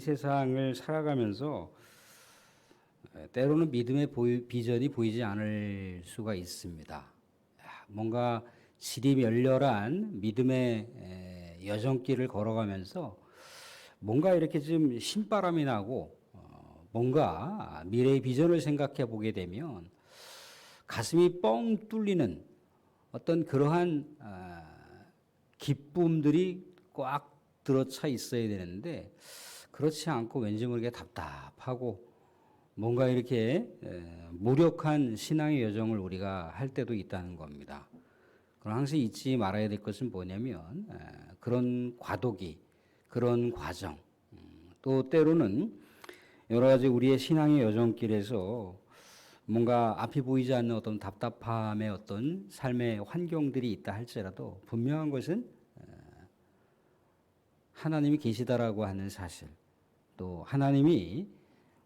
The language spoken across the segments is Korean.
세상을 살아가면서 때로는 믿음의 비전이 보이지 않을 수가 있습니다. 뭔가 지리멸렬한 믿음의 여정길을 걸어가면서 뭔가 이렇게 좀 신바람이 나고 뭔가 미래의 비전을 생각해 보게 되면 가슴이 뻥 뚫리는 어떤 그러한 기쁨들이 꽉 들어차 있어야 되는데 그렇지 않고 왠지 모르게 답답하고 뭔가 이렇게 무력한 신앙의 여정을 우리가 할 때도 있다는 겁니다. 그럼 항상 잊지 말아야 될 것은 뭐냐면 그런 과도기, 그런 과정, 또 때로는 여러 가지 우리의 신앙의 여정길에서 뭔가 앞이 보이지 않는 어떤 답답함의 어떤 삶의 환경들이 있다 할지라도 분명한 것은 하나님이 계시다라고 하는 사실, 또 하나님이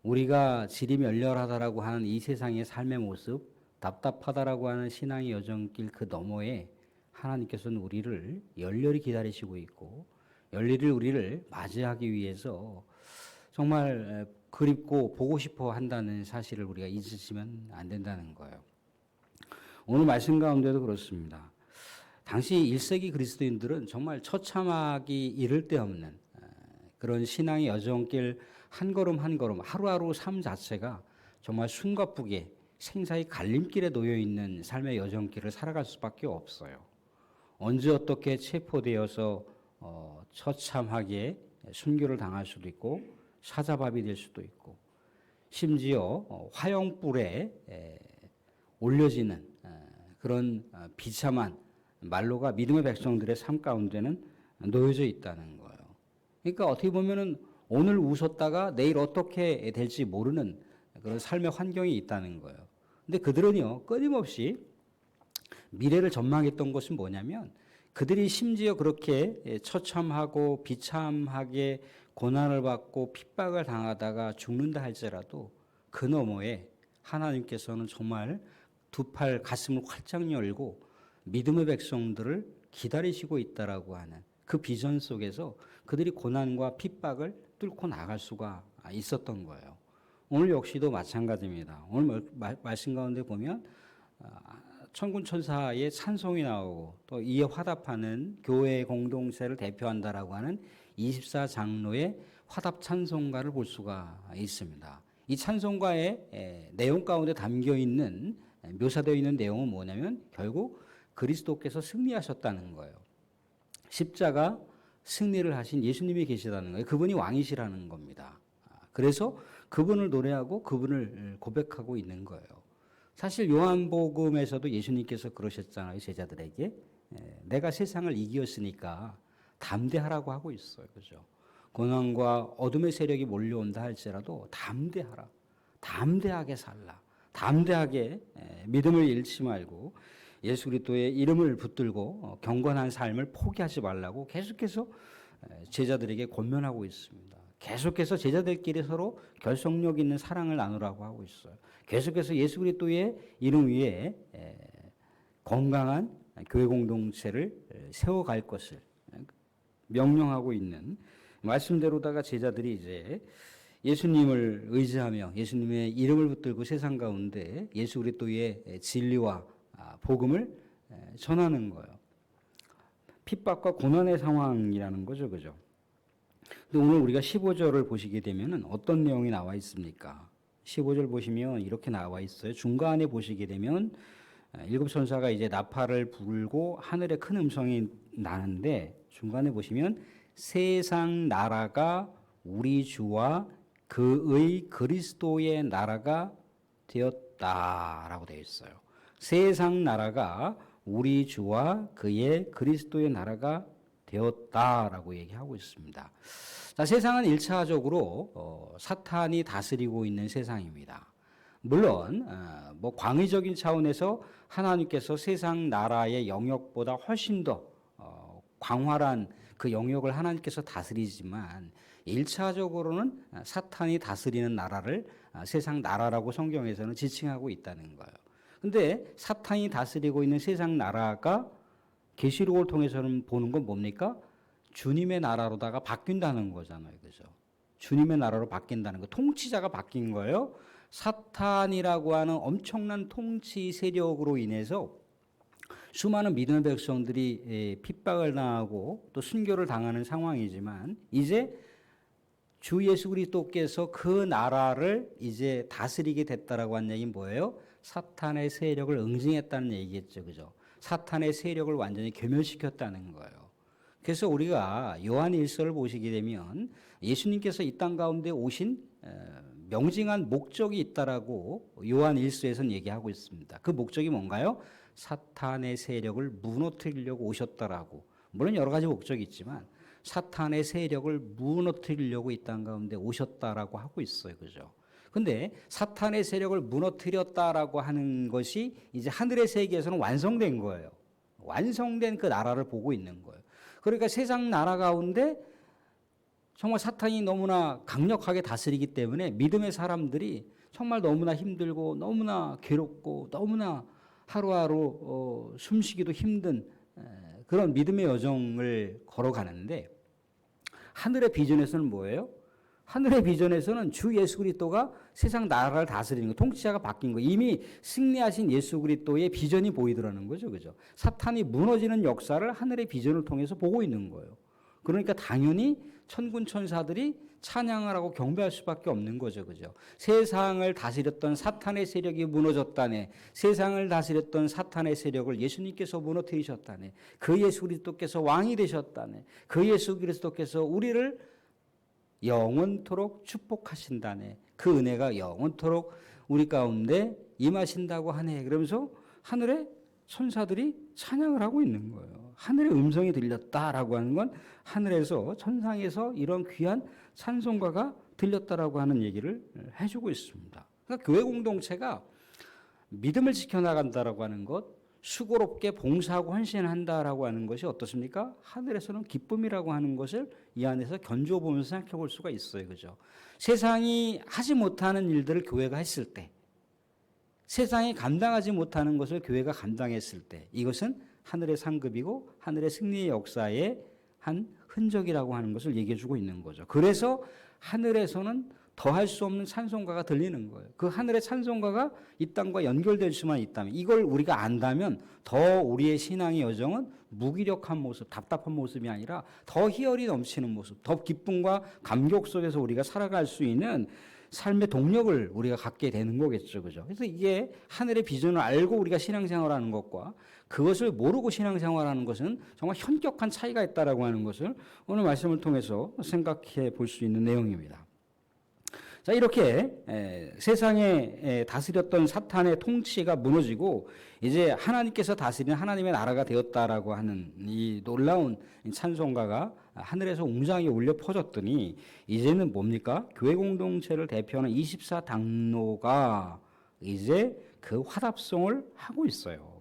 우리가 지리멸렬하다라고 하는 이 세상의 삶의 모습, 답답하다라고 하는 신앙의 여정길 그 너머에 하나님께서는 우리를 열렬히 기다리시고 있고 열렬히 우리를 맞이하기 위해서 정말 그립고 보고 싶어 한다는 사실을 우리가 잊으시면 안 된다는 거예요. 오늘 말씀 가운데도 그렇습니다. 당시 1세기 그리스도인들은 정말 처참하기 이를 데 없는 그런 신앙의 여정길 한 걸음 한 걸음 하루하루 삶 자체가 정말 숨가쁘게 생사의 갈림길에 놓여 있는 삶의 여정길을 살아갈 수밖에 없어요. 언제 어떻게 체포되어서 처참하게 순교를 당할 수도 있고 사자밥이 될 수도 있고 심지어 화형불에 올려지는 그런 비참한 말로가 믿음의 백성들의 삶 가운데는 놓여져 있다는 거예요. 그러니까 어떻게 보면은 오늘 웃었다가 내일 어떻게 될지 모르는 그런 삶의 환경이 있다는 거예요. 근데 그들은요, 끊임없이 미래를 전망했던 것은 뭐냐면 그들이 심지어 그렇게 처참하고 비참하게 고난을 받고 핍박을 당하다가 죽는다 할지라도 그 너머에 하나님께서는 정말 두 팔 가슴을 활짝 열고 믿음의 백성들을 기다리시고 있다라고 하는 그 비전 속에서 그들이 고난과 핍박을 뚫고 나갈 수가 있었던 거예요. 오늘 역시도 마찬가지입니다. 오늘 말씀 가운데 보면 천군천사의 찬송이 나오고 또 이에 화답하는 교회 공동체를 대표한다라고 하는 24장로의 화답 찬송가를 볼 수가 있습니다. 이 찬송가의 내용 가운데 담겨 있는 묘사되어 있는 내용은 뭐냐면 결국 그리스도께서 승리하셨다는 거예요. 십자가 승리를 하신 예수님이 계시다는 거예요. 그분이 왕이시라는 겁니다. 그래서 그분을 노래하고 그분을 고백하고 있는 거예요. 사실 요한복음에서도 예수님께서 그러셨잖아요. 제자들에게 내가 세상을 이기었으니까 담대하라고 하고 있어요. 그죠? 고난과 어둠의 세력이 몰려온다 할지라도 담대하라. 담대하게 살라. 담대하게 믿음을 잃지 말고 예수 그리스도의 이름을 붙들고 경건한 삶을 포기하지 말라고 계속해서 제자들에게 권면하고 있습니다. 계속해서 제자들끼리 서로 결속력 있는 사랑을 나누라고 하고 있어요. 계속해서 예수 그리스도의 이름 위에 건강한 교회 공동체를 세워갈 것을 명령하고 있는 말씀대로다가 제자들이 이제 예수님을 의지하며 예수님의 이름을 붙들고 세상 가운데 예수 그리스도의 진리와 복음을 전하는 거예요. 핍박과 고난의 상황이라는 거죠. 그죠? 근데 오늘 우리가 15절을 보시게 되면 어떤 내용이 나와 있습니까? 15절 보시면 이렇게 나와 있어요. 중간에 보시게 되면 일곱 천사가 이제 나팔을 불고 하늘에 큰 음성이 나는데 중간에 보시면 세상 나라가 우리 주와 그의 그리스도의 나라가 되었다라고 되어 있어요. 세상 나라가 우리 주와 그의 그리스도의 나라가 되었다라고 얘기하고 있습니다. 자, 세상은 1차적으로 사탄이 다스리고 있는 세상입니다. 물론 뭐 광의적인 차원에서 하나님께서 세상 나라의 영역보다 훨씬 더 광활한 그 영역을 하나님께서 다스리지만 1차적으로는 사탄이 다스리는 나라를 세상 나라라고 성경에서는 지칭하고 있다는 거예요. 근데 사탄이 다스리고 있는 세상 나라가 계시록을 통해서는 보는 건 뭡니까? 주님의 나라로다가 바뀐다는 거잖아요. 그죠? 주님의 나라로 바뀐다는 거. 통치자가 바뀐 거예요. 사탄이라고 하는 엄청난 통치 세력으로 인해서 수많은 믿음의 백성들이 핍박을 당하고 또 순교를 당하는 상황이지만 이제 주 예수 그리스도께서 그 나라를 이제 다스리게 됐다라고 한 얘기는 뭐예요? 사탄의 세력을 응징했다는 얘기겠죠. 그죠? 사탄의 세력을 완전히 괴멸시켰다는 거예요. 그래서 우리가 요한 1서를 보시게 되면 예수님께서 이 땅 가운데 오신 명징한 목적이 있다라고 요한 1서에서는 얘기하고 있습니다. 그 목적이 뭔가요? 사탄의 세력을 무너뜨리려고 오셨다라고. 물론 여러 가지 목적이 있지만 사탄의 세력을 무너뜨리려고 이 땅 가운데 오셨다라고 하고 있어요. 그죠? 근데 사탄의 세력을 무너뜨렸다라고 하는 것이 이제 하늘의 세계에서는 완성된 거예요. 완성된 그 나라를 보고 있는 거예요. 그러니까 세상 나라 가운데 정말 사탄이 너무나 강력하게 다스리기 때문에 믿음의 사람들이 정말 너무나 힘들고 너무나 괴롭고 너무나 하루하루 숨쉬기도 힘든 그런 믿음의 여정을 걸어가는데 하늘의 비전에서는 뭐예요? 하늘의 비전에서는 주 예수 그리스도가 세상 나라를 다스리는 거, 통치자가 바뀐 거, 이미 승리하신 예수 그리스도의 비전이 보이더라는 거죠. 그죠? 사탄이 무너지는 역사를 하늘의 비전을 통해서 보고 있는 거예요. 그러니까 당연히 천군 천사들이 찬양을 하고 경배할 수밖에 없는 거죠. 그죠? 세상을 다스렸던 사탄의 세력이 무너졌다네. 세상을 다스렸던 사탄의 세력을 예수님께서 무너뜨리셨다네. 그 예수 그리스도께서 왕이 되셨다네. 그 예수 그리스도께서 우리를 영원토록 축복하신다네. 그 은혜가 영원토록 우리 가운데 임하신다고 하네. 그러면서 하늘에 천사들이 찬양을 하고 있는 거예요. 하늘의 음성이 들렸다라고 하는 건 하늘에서 천상에서 이런 귀한 찬송가가 들렸다라고 하는 얘기를 해주고 있습니다. 그러니까 교회 공동체가 믿음을 지켜나간다라고 하는 것, 수고롭게 봉사하고 헌신한다라고 하는 것이 어떻습니까? 하늘에서는 기쁨이라고 하는 것을 이 안에서 견주어보면서 생각해 볼 수가 있어요. 그죠? 세상이 하지 못하는 일들을 교회가 했을 때, 세상이 감당하지 못하는 것을 교회가 감당했을 때, 이것은 하늘의 상급이고 하늘의 승리의 역사의 한 흔적이라고 하는 것을 얘기해 주고 있는 거죠. 그래서 하늘에서는 더할 수 없는 찬송가가 들리는 거예요. 그 하늘의 찬송가가 이 땅과 연결될 수만 있다면, 이걸 우리가 안다면 더 우리의 신앙의 여정은 무기력한 모습, 답답한 모습이 아니라 더 희열이 넘치는 모습, 더 기쁨과 감격 속에서 우리가 살아갈 수 있는 삶의 동력을 우리가 갖게 되는 거겠죠. 그죠? 그래서 이게 하늘의 비전을 알고 우리가 신앙생활하는 것과 그것을 모르고 신앙생활하는 것은 정말 현격한 차이가 있다라고 하는 것을 오늘 말씀을 통해서 생각해 볼 수 있는 내용입니다. 자, 이렇게 세상에 다스렸던 사탄의 통치가 무너지고 이제 하나님께서 다스리는 하나님의 나라가 되었다라고 하는 이 놀라운 찬송가가 하늘에서 웅장하게 울려 퍼졌더니 이제는 뭡니까? 교회 공동체를 대표하는 24장로가 이제 그 화답송을 하고 있어요.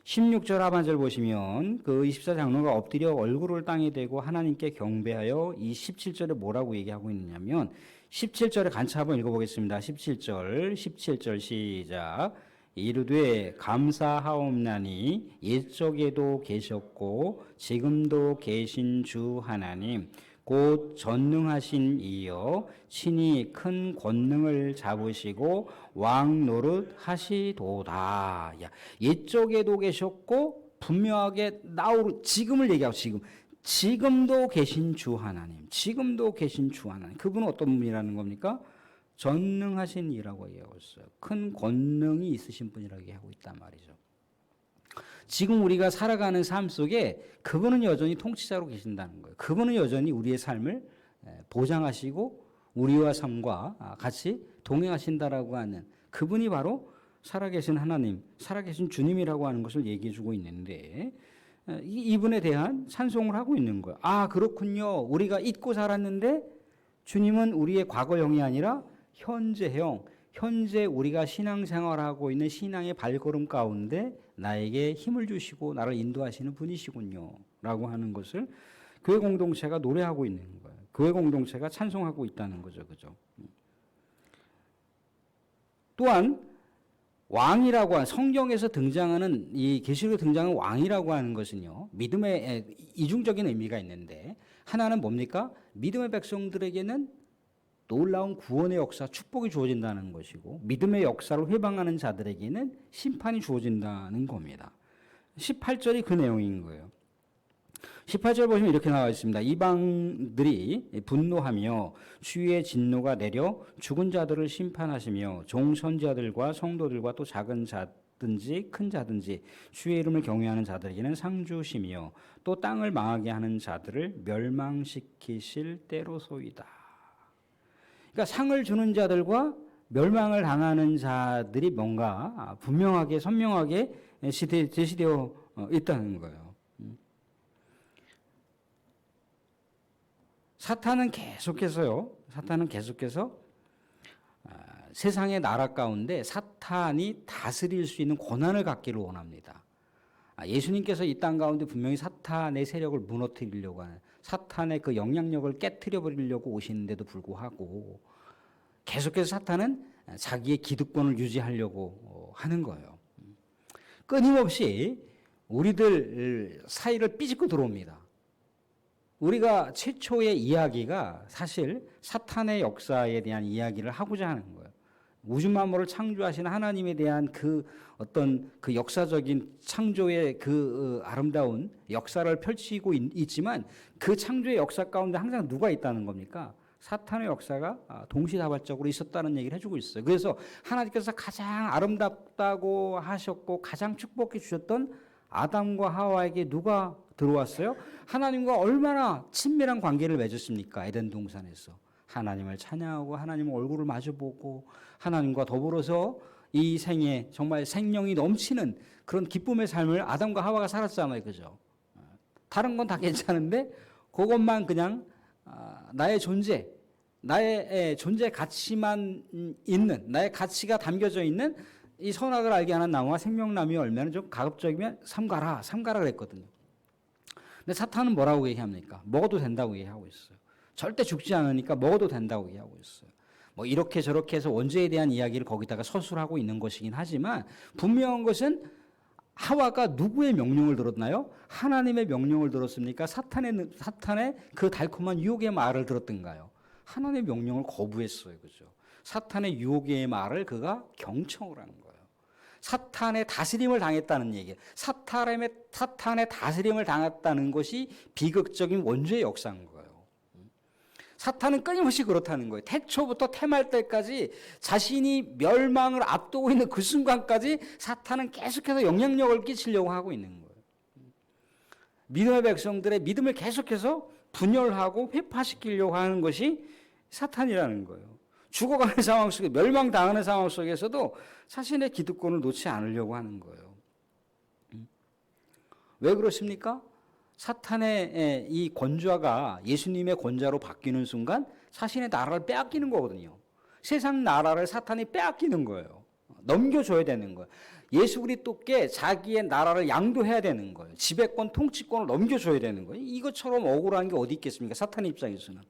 16절 하반절 보시면 그 24장로가 엎드려 얼굴을 땅에 대고 하나님께 경배하여 이 17절에 뭐라고 얘기하고 있느냐면 17절에 간차 한번 읽어보겠습니다. 17절 시작. 이르되 감사하옵나니 옛적에도 계셨고 지금도 계신 주 하나님 곧 전능하신 이여 친히 큰 권능을 잡으시고 왕 노릇 하시도다. 옛적에도 계셨고 분명하게 지금을 얘기하고 지금도 계신 주 하나님, 지금도 계신 주 하나님. 그분은 어떤 분이라는 겁니까? 전능하신 이라고 얘기하고 있어요. 큰 권능이 있으신 분이라고 얘기하고 있단 말이죠. 지금 우리가 살아가는 삶 속에 그분은 여전히 통치자로 계신다는 거예요. 그분은 여전히 우리의 삶을 보장하시고 우리와 삶과 같이 동행하신다라고 하는 그분이 바로 살아계신 하나님, 살아계신 주님이라고 하는 것을 얘기해 주고 있는데 이분에 대한 찬송을 하고 있는 거예요. 아, 그렇군요. 우리가 잊고 살았는데 주님은 우리의 과거형이 아니라 현재형, 현재 우리가 신앙생활하고 있는 신앙의 발걸음 가운데 나에게 힘을 주시고 나를 인도하시는 분이시군요. 라고 하는 것을 교회 공동체가 노래하고 있는 거예요. 교회 공동체가 찬송하고 있다는 거죠. 그죠? 또한 왕이라고 하는 성경에서 등장하는 이 계시록에 등장하는 왕이라고 하는 것은요. 믿음의 이중적인 의미가 있는데 하나는 뭡니까? 믿음의 백성들에게는 놀라운 구원의 역사, 축복이 주어진다는 것이고 믿음의 역사를 회방하는 자들에게는 심판이 주어진다는 겁니다. 18절이 그 내용인 거예요. 18절 보시면 이렇게 나와 있습니다. 이방들이 분노하며 주의 진노가 내려 죽은 자들을 심판하시며 종선자들과 성도들과 또 작은 자든지 큰 자든지 주의 이름을 경외하는 자들에게는 상 주시며 또 땅을 망하게 하는 자들을 멸망시키실 때로소이다. 그러니까 상을 주는 자들과 멸망을 당하는 자들이 뭔가 분명하게 선명하게 제시되어 있다는 거예요. 사탄은 계속해서 세상의 나라 가운데 사탄이 다스릴 수 있는 권한을 갖기를 원합니다. 예수님께서 이 땅 가운데 분명히 사탄의 세력을 무너뜨리려고 하는, 사탄의 그 영향력을 깨트려 버리려고 오시는데도 불구하고 계속해서 사탄은 자기의 기득권을 유지하려고 하는 거예요. 끊임없이 우리들 사이를 삐집고 들어옵니다. 우리가 최초의 이야기가 사실 사탄의 역사에 대한 이야기를 하고자 하는 거예요. 우주 만물을 창조하신 하나님에 대한 그 어떤 그 역사적인 창조의 그 아름다운 역사를 펼치고 있지만 그 창조의 역사 가운데 항상 누가 있다는 겁니까? 사탄의 역사가 동시다발적으로 있었다는 얘기를 해주고 있어요. 그래서 하나님께서 가장 아름답다고 하셨고 가장 축복해 주셨던 아담과 하와에게 누가 들어왔어요? 하나님과 얼마나 친밀한 관계를 맺었습니까? 에덴 동산에서 하나님을 찬양하고 하나님의 얼굴을 마주보고 하나님과 더불어서 이 생에 정말 생명이 넘치는 그런 기쁨의 삶을 아담과 하와가 살았잖아요. 그죠? 다른 건 다 괜찮은데 그것만 그냥 나의 존재, 나의 존재 가치만 있는, 나의 가치가 담겨져 있는 이 선악을 알게 하는 나무와 생명나무의 열매는 좀 가급적이면 삼가라 그랬거든요. 근데 사탄은 뭐라고 얘기합니까? 먹어도 된다고 얘기하고 있어요. 절대 죽지 않으니까 먹어도 된다고 얘기하고 있어요. 뭐 이렇게 저렇게 해서 원죄에 대한 이야기를 거기다가 서술하고 있는 것이긴 하지만 분명한 것은 하와가 누구의 명령을 들었나요? 하나님의 명령을 들었습니까? 사탄의 그 달콤한 유혹의 말을 들었던가요? 하나님의 명령을 거부했어요. 그죠? 사탄의 유혹의 말을 그가 경청을 한 거예요. 사탄의 다스림을 당했다는 얘기예요. 사탄의 다스림을 당했다는 것이 비극적인 원죄의 역사인 거예요. 사탄은 끊임없이 그렇다는 거예요. 태초부터 태말 때까지 자신이 멸망을 앞두고 있는 그 순간까지 사탄은 계속해서 영향력을 끼치려고 하고 있는 거예요. 믿음의 백성들의 믿음을 계속해서 분열하고 회파시키려고 하는 것이 사탄이라는 거예요. 죽어가는 상황 속에 멸망당하는 상황 속에서도 자신의 기득권을 놓지 않으려고 하는 거예요. 왜 그렇습니까? 사탄의 이 권좌가 예수님의 권좌로 바뀌는 순간 자신의 나라를 빼앗기는 거거든요. 세상 나라를 사탄이 빼앗기는 거예요. 넘겨줘야 되는 거예요. 예수 그리스도께 자기의 나라를 양도해야 되는 거예요. 지배권, 통치권을 넘겨줘야 되는 거예요. 이것처럼 억울한 게 어디 있겠습니까? 사탄의 입장에서는.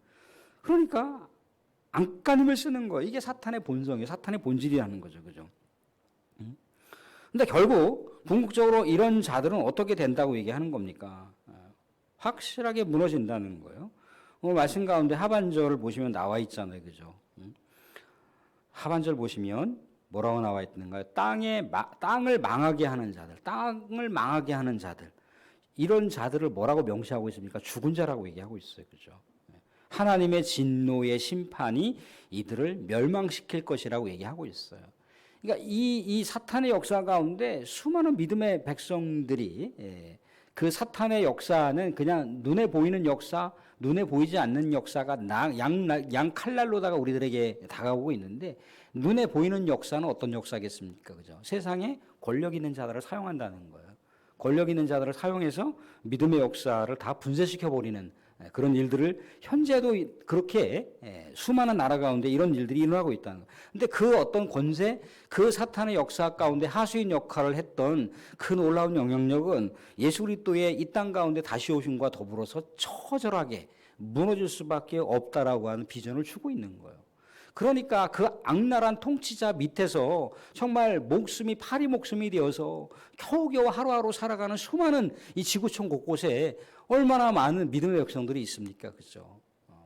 그러니까 안간힘을 쓰는 거예요. 이게 사탄의 본성이에요. 사탄의 본질이라는 거죠. 그죠? 근데 결국 궁극적으로 이런 자들은 어떻게 된다고 얘기하는 겁니까? 확실하게 무너진다는 거예요. 오늘 말씀 가운데 하반절을 보시면 나와 있잖아요. 그죠? 하반절 보시면 뭐라고 나와 있는가요? 땅을 망하게 하는 자들. 이런 자들을 뭐라고 명시하고 있습니까? 죽은 자라고 얘기하고 있어요. 그죠? 하나님의 진노의 심판이 이들을 멸망시킬 것이라고 얘기하고 있어요. 그러니까 이 사탄의 역사 가운데 수많은 믿음의 백성들이 그 사탄의 역사는 그냥 눈에 보이는 역사, 눈에 보이지 않는 역사가 양 칼날로다가 우리들에게 다가오고 있는데 눈에 보이는 역사는 어떤 역사겠습니까? 그죠? 세상에 권력 있는 자들을 사용한다는 거예요. 권력 있는 자들을 사용해서 믿음의 역사를 다 분쇄시켜 버리는 그런 일들을 현재도 그렇게 수많은 나라 가운데 이런 일들이 일어나고 있다는 거예요. 근데 그 어떤 권세, 그 사탄의 역사 가운데 하수인 역할을 했던 그 놀라운 영향력은 예수 그리스도의 이 땅 가운데 다시 오심과 더불어서 처절하게 무너질 수밖에 없다라고 하는 비전을 주고 있는 거예요. 그러니까 그 악랄한 통치자 밑에서 정말 파리 목숨이 되어서 겨우겨우 하루하루 살아가는 수많은 이 지구촌 곳곳에 얼마나 많은 믿음의 백성들이 있습니까? 그죠?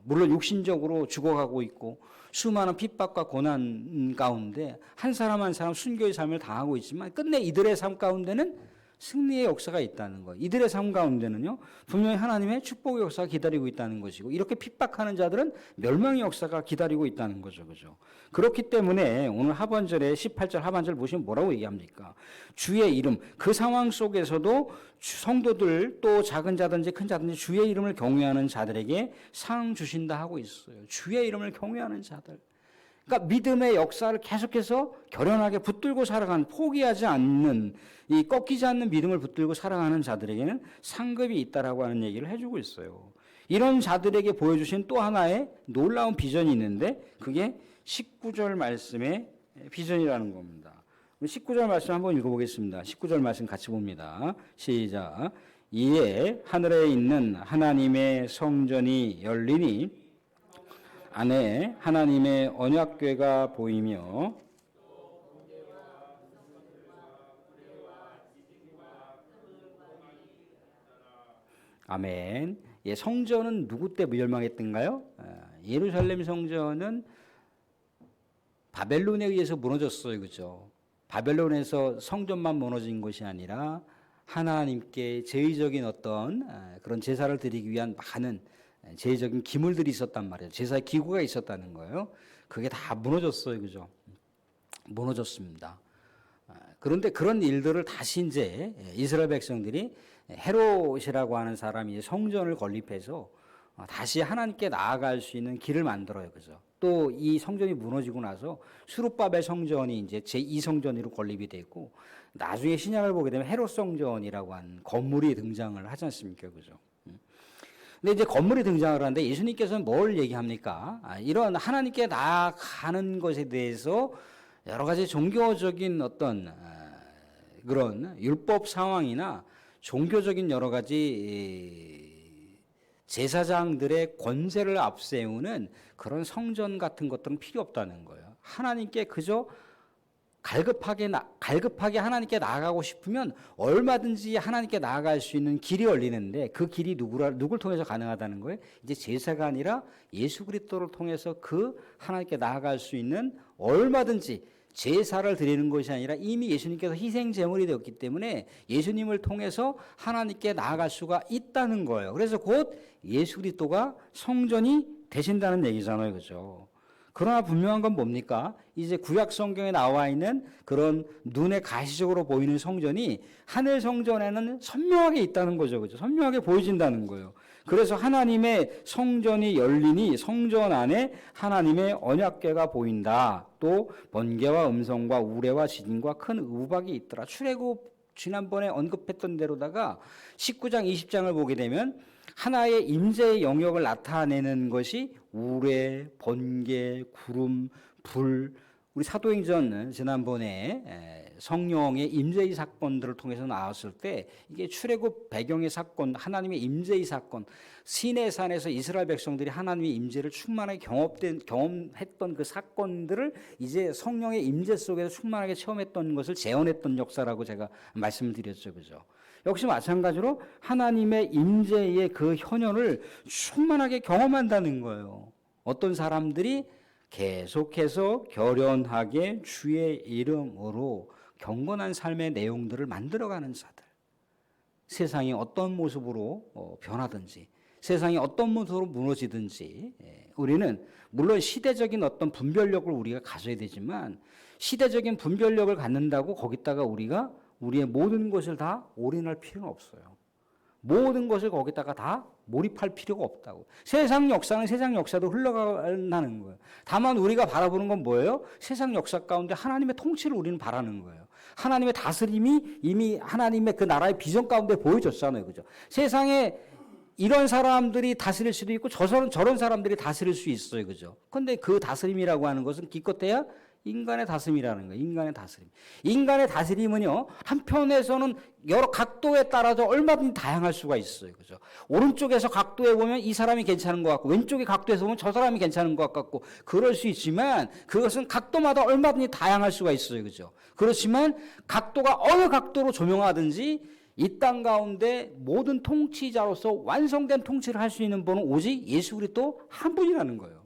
물론 육신적으로 죽어가고 있고 수많은 핍박과 고난 가운데 한 사람 한 사람 순교의 삶을 당하고 있지만 끝내 이들의 삶 가운데는 승리의 역사가 있다는 거예요. 이들의 삶 가운데는요, 분명히 하나님의 축복의 역사가 기다리고 있다는 것이고, 이렇게 핍박하는 자들은 멸망의 역사가 기다리고 있다는 거죠. 그죠? 그렇기 때문에 오늘 하반절에 18절 하반절 보시면 뭐라고 얘기합니까? 주의 이름, 그 상황 속에서도 성도들 또 작은 자든지 큰 자든지 주의 이름을 경외하는 자들에게 상 주신다 하고 있어요. 주의 이름을 경외하는 자들. 그러니까 믿음의 역사를 계속해서 결연하게 붙들고 살아가는, 포기하지 않는, 이 꺾이지 않는 믿음을 붙들고 살아가는 자들에게는 상급이 있다라고 하는 얘기를 해주고 있어요. 이런 자들에게 보여주신 또 하나의 놀라운 비전이 있는데 그게 19절 말씀의 비전이라는 겁니다. 19절 말씀 한번 읽어보겠습니다. 19절 말씀 같이 봅니다. 시작. 이에 하늘에 있는 하나님의 성전이 열리니 안에 하나님의 언약궤가 보이며 아멘. 예, 성전은 누구 때 멸망했던가요? 예루살렘 성전은 바벨론에 의해서 무너졌어요. 그죠? 바벨론에서 성전만 무너진 것이 아니라 하나님께 제의적인 어떤 그런 제사를 드리기 위한 많은 제의적인 기물들이 있었단 말이에요. 제사의 기구가 있었다는 거예요. 그게 다 무너졌어요. 그죠? 무너졌습니다. 그런데 그런 일들을 다시 이제 이스라엘 백성들이 헤롯이라고 하는 사람이 성전을 건립해서 다시 하나님께 나아갈 수 있는 길을 만들어요. 그죠? 또 이 성전이 무너지고 나서 수룹바벨 성전이 이제 제2성전으로 건립이 됐고 나중에 신약을 보게 되면 헤롯 성전이라고 하는 건물이 등장을 하지 않습니까? 그죠? 근데 이제 건물이 등장을 하는데 예수님께서는 뭘 얘기합니까? 이런 하나님께 나아가는 것에 대해서 여러 가지 종교적인 어떤 그런 율법 상황이나 종교적인 여러 가지 제사장들의 권세를 앞세우는 그런 성전 같은 것들은 필요 없다는 거예요. 하나님께 그저 갈급하게 하나님께 나아가고 싶으면 얼마든지 하나님께 나아갈 수 있는 길이 열리는데 그 길이 누굴 통해서 가능하다는 거예요? 이제 제사가 아니라 예수 그리스도를 통해서 그 하나님께 나아갈 수 있는 얼마든지 제사를 드리는 것이 아니라 이미 예수님께서 희생 제물이 되었기 때문에 예수님을 통해서 하나님께 나아갈 수가 있다는 거예요. 그래서 곧 예수 그리스도가 성전이 되신다는 얘기잖아요. 그죠? 그러나 분명한 건 뭡니까? 이제 구약 성경에 나와 있는 그런 눈에 가시적으로 보이는 성전이 하늘 성전에는 선명하게 있다는 거죠. 그죠? 선명하게 보여진다는 거예요. 그래서 하나님의 성전이 열리니 성전 안에 하나님의 언약궤가 보인다. 또 번개와 음성과 우레와 지진과 큰 우박이 있더라. 출애굽 지난번에 언급했던 대로다가 19장 20장을 보게 되면 하나의 임재의 영역을 나타내는 것이 우레, 번개, 구름, 불. 우리 사도행전 지난번에 성령의 임재의 사건들을 통해서 나왔을 때 이게 출애굽 배경의 사건, 하나님의 임재의 사건, 시내산에서 이스라엘 백성들이 하나님의 임재를 충만하게 경험했던 그 사건들을 이제 성령의 임재 속에서 충만하게 체험했던 것을 재현했던 역사라고 제가 말씀을 드렸죠. 그죠? 역시 마찬가지로 하나님의 임재의 그 현현을 충만하게 경험한다는 거예요. 어떤 사람들이 계속해서 결연하게 주의 이름으로 경건한 삶의 내용들을 만들어가는 자들. 세상이 어떤 모습으로 변하든지 세상이 어떤 모습으로 무너지든지 우리는 물론 시대적인 어떤 분별력을 우리가 가져야 되지만 시대적인 분별력을 갖는다고 거기다가 우리가 우리의 모든 것을 다 올인할 필요는 없어요. 모든 것을 거기다가 다 몰입할 필요가 없다고. 세상 역사는 세상 역사도 흘러간다는 거예요. 다만 우리가 바라보는 건 뭐예요? 세상 역사 가운데 하나님의 통치를 우리는 바라는 거예요. 하나님의 다스림이 이미 하나님의 그 나라의 비전 가운데 보여줬잖아요. 그죠? 세상에 이런 사람들이 다스릴 수도 있고 저런 사람들이 다스릴 수 있어요. 그죠? 근데 그 다스림이라고 하는 것은 기껏해야 인간의 다스림이라는 거예요. 인간의 다스림. 인간의 다스림은요, 한편에서는 여러 각도에 따라서 얼마든지 다양할 수가 있어요. 그죠? 오른쪽에서 각도에 보면 이 사람이 괜찮은 것 같고, 왼쪽의 각도에서 보면 저 사람이 괜찮은 것 같고, 그럴 수 있지만, 그것은 각도마다 얼마든지 다양할 수가 있어요. 그죠? 그렇지만, 각도가 어느 각도로 조명하든지, 이 땅 가운데 모든 통치자로서 완성된 통치를 할 수 있는 분은 오직 예수 그리스도 한 분이라는 거예요.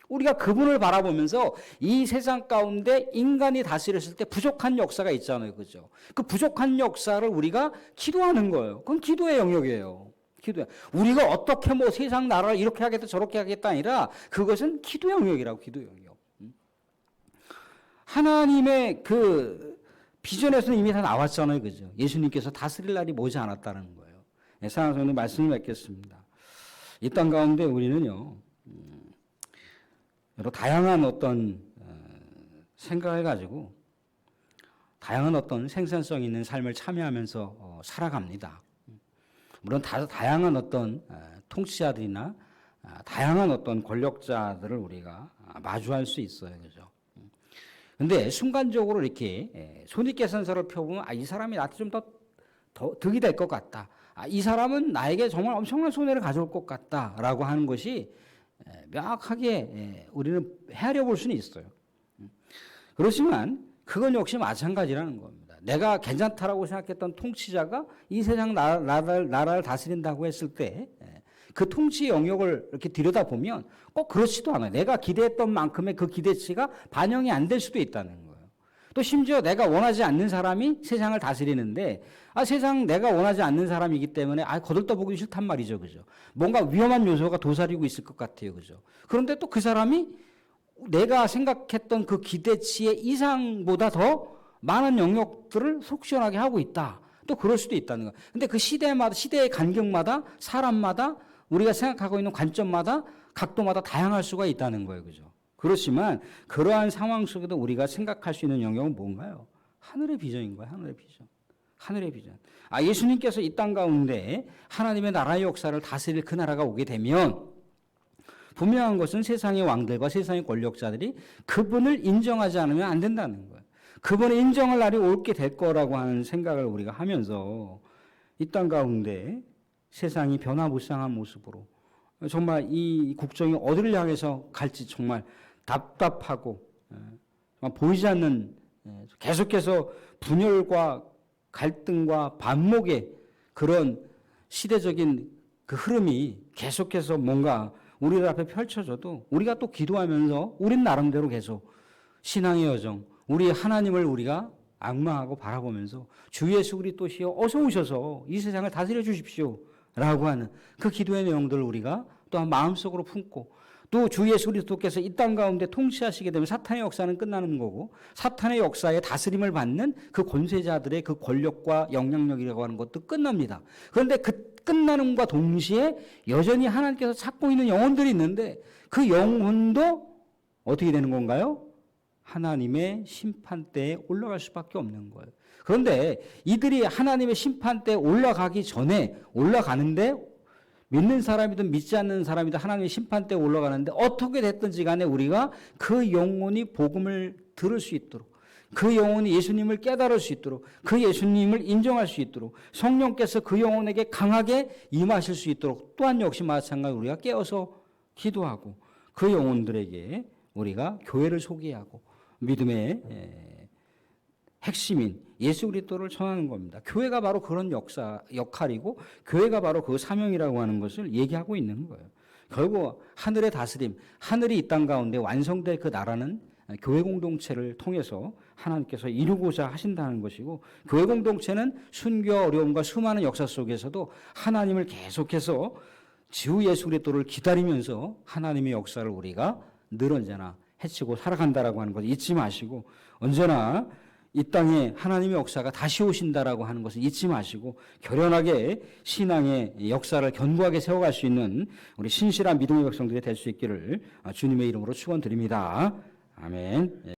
우리가 그분을 바라보면서 이 세상 가운데 인간이 다스렸을 때 부족한 역사가 있잖아요. 그죠? 그 부족한 역사를 우리가 기도하는 거예요. 그건 기도의 영역이에요. 기도야. 우리가 어떻게 뭐 세상 나라를 이렇게 하겠다 저렇게 하겠다 아니라 그것은 기도 영역이라고, 기도 영역. 하나님의 그 비전에서는 이미 다 나왔잖아요. 그죠? 예수님께서 다스릴 날이 머지 않았다는 거예요. 네, 사랑하는 성도님 말씀을 맺겠습니다. 이 땅 가운데 우리는요, 여러 다양한 어떤 생각을 가지고 다양한 어떤 생산성 있는 삶을 참여하면서 살아갑니다. 물론 다양한 어떤 통치자들이나 다양한 어떤 권력자들을 우리가 마주할 수 있어요. 그죠? 근데 순간적으로 이렇게 손익계산서를 펴보면 이 사람이 나한테 좀 더 득이 될 것 같다. 이 사람은 나에게 정말 엄청난 손해를 가져올 것 같다라고 하는 것이 명확하게 우리는 헤아려 볼 수는 있어요. 그렇지만 그건 역시 마찬가지라는 겁니다. 내가 괜찮다라고 생각했던 통치자가 이 세상 나라를 다스린다고 했을 때 그 통치 영역을 이렇게 들여다보면 꼭 그렇지도 않아요. 내가 기대했던 만큼의 그 기대치가 반영이 안 될 수도 있다는 거예요. 또 심지어 내가 원하지 않는 사람이 세상을 다스리는데 세상 내가 원하지 않는 사람이기 때문에 거들떠보기 싫단 말이죠. 그죠? 뭔가 위험한 요소가 도사리고 있을 것 같아요. 그죠? 그런데 또 그 사람이 내가 생각했던 그 기대치의 이상보다 더 많은 영역들을 속 시원하게 하고 있다. 또 그럴 수도 있다는 거예요. 근데 그 시대마다, 시대의 간격마다, 사람마다, 우리가 생각하고 있는 관점마다, 각도마다 다양할 수가 있다는 거예요. 그죠? 그렇지만 그러한 상황 속에도 우리가 생각할 수 있는 영역은 뭔가요? 하늘의 비전인 거예요. 하늘의 비전. 하늘의 비전. 예수님께서 이 땅 가운데 하나님의 나라의 역사를 다스릴 그 나라가 오게 되면 분명한 것은 세상의 왕들과 세상의 권력자들이 그분을 인정하지 않으면 안 된다는 거예요. 그분을 인정할 날이 올게 될 거라고 하는 생각을 우리가 하면서 이 땅 가운데 세상이 변화무쌍한 모습으로 정말 이 국정이 어디를 향해서 갈지 정말 답답하고 정말 보이지 않는 계속해서 분열과 갈등과 반목의 그런 시대적인 그 흐름이 계속해서 뭔가 우리들 앞에 펼쳐져도 우리가 또 기도하면서 우린 나름대로 계속 신앙의 여정, 우리 하나님을 우리가 악망하고 바라보면서 주 예수 그리스도시여 어서 오셔서 이 세상을 다스려 주십시오 라고 하는 그 기도의 내용들을 우리가 또한 마음속으로 품고 또 주 예수 그리스도께서 이 땅 가운데 통치하시게 되면 사탄의 역사는 끝나는 거고 사탄의 역사에 다스림을 받는 그 권세자들의 그 권력과 영향력이라고 하는 것도 끝납니다. 그런데 그 끝나는과 동시에 여전히 하나님께서 찾고 있는 영혼들이 있는데 그 영혼도 어떻게 되는 건가요? 하나님의 심판대에 올라갈 수밖에 없는 거예요. 그런데 이들이 하나님의 심판대에 올라가기 전에 올라가는데 믿는 사람이든 믿지 않는 사람이든 하나님의 심판대에 올라가는데 어떻게 됐든지 간에 우리가 그 영혼이 복음을 들을 수 있도록 그 영혼이 예수님을 깨달을 수 있도록 그 예수님을 인정할 수 있도록 성령께서 그 영혼에게 강하게 임하실 수 있도록 또한 역시 마찬가지로 우리가 깨어서 기도하고 그 영혼들에게 우리가 교회를 소개하고 믿음의 핵심인 예수 그리스도를 전하는 겁니다. 교회가 바로 그런 역할이고 교회가 바로 그 사명이라고 하는 것을 얘기하고 있는 거예요. 결국 하늘의 다스림, 하늘이 이 땅 가운데 완성될 그 나라는 교회 공동체를 통해서 하나님께서 이루고자 하신다는 것이고 교회 공동체는 순교 어려움과 수많은 역사 속에서도 하나님을 계속해서 주 예수 그리스도를 기다리면서 하나님의 역사를 우리가 늘 언제나 해치고 살아간다라고 하는 것을 잊지 마시고 언제나 이 땅에 하나님의 역사가 다시 오신다라고 하는 것을 잊지 마시고 결연하게 신앙의 역사를 견고하게 세워갈 수 있는 우리 신실한 믿음의 백성들이 될 수 있기를 주님의 이름으로 축원드립니다. 아멘.